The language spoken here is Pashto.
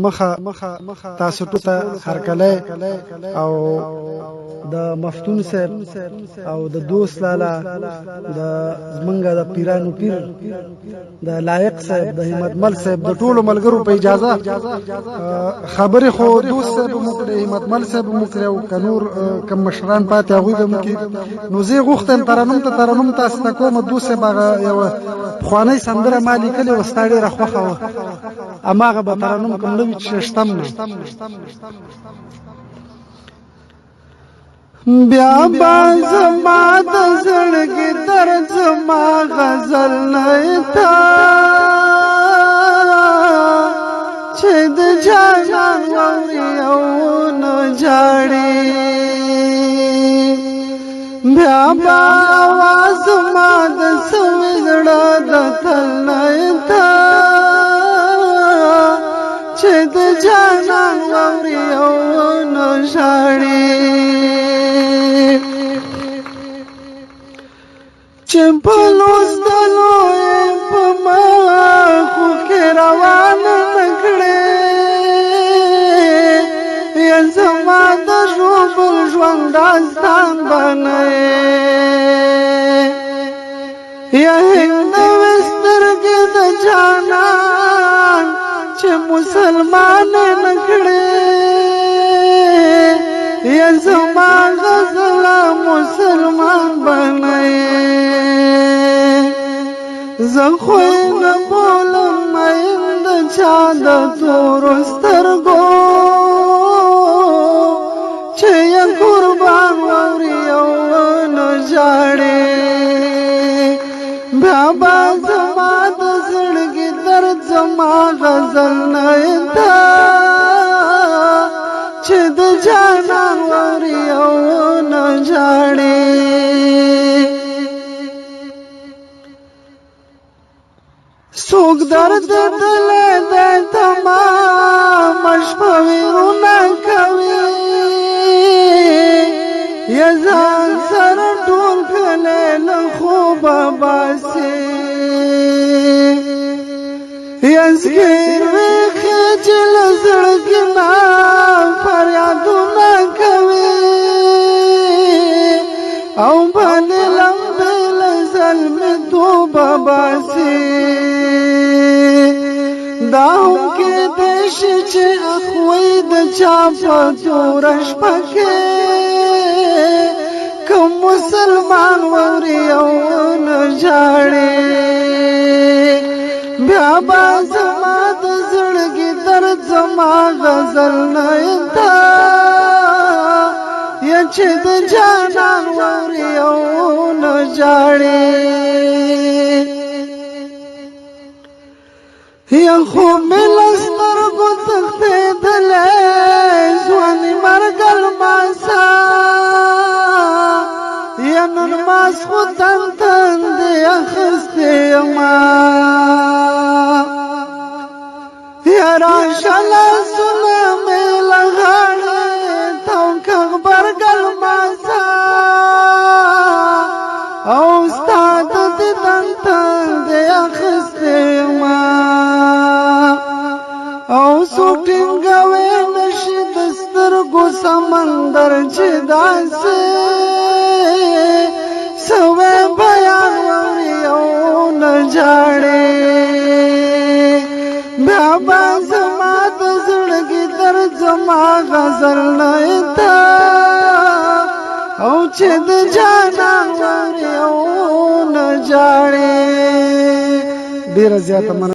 مخه تاسو ته هرکلی او د مفتون صاحب او د دوست لالا د زمونږ د پیرانو پیر د لایق صاحب د همت مل صاحب د ټولو ملګرو په اجازه خبرې خو دوست صاحب مو کړې همت مل صاحب مو کړې او که نور کم مشران پاتې هغوی به مو کړي نو زه یې غوښتم ترنم تاسو ته کوم دوست صاحب هغه یوه پخوانۍ سندره ما لیکلې وه ستا ډېره خوښه وه هماغه به ترنم کوم نوي چې شتم نه بیا با زما د زړګي درد زما غزل نه تا چې د جانان واوري او نه جاړي بیا با آواز زما د سوي زړه د تل نه تا چې د جانان واوري او نه جاړي چې په لوستلو یې په مخو کې روانه نه کړې یا زما د ژوبل ژوند داستان بنه یا هندوې سترګې د جانان چې مسلمان نه کړې یا زما غزله مسلمان بنه زه خو یې نه بولم مین د چا د تورو سترګو چې یې قربان واوري او نه ژاړي بیا به زما د زړګي درد زما غزل نه ده چې د جانان واوري او نه ژاړي څوک درد دلې د تمام شپه ویرونه کوي یا ځان سره ټول کلی له خوبه باسي یا زګیر ویښې چې له زړګي نه فریادونه کوي او بلې لمبې له زلمیتوبه باسي دا هم کېدای شي چې اخوی د چا په توره شپه کې کوم مسلمان واوري او نه ژاړي بیا به زما د زړګي درد زما غزل نه ده یا چې د جانان واوري او نه ژاړي یا خوب مې له سترګو تښتېدلی ځواني مرګ الماسه یا نن ماسخوتن تندې اخیستې یمه یا راشه لاسونه مې له غاړې تاو که غبرګ الماسه او ستا د دیدن تندې اخیستې یمه او څو ټینګوی نشي د سترګو سمندر چې داسې سوی بیان واوري او نه ژاړي بیا به زما د زړګي درد زما غزل نه ده او چې د جانان واوري او نه ژاړي ډېره زیاته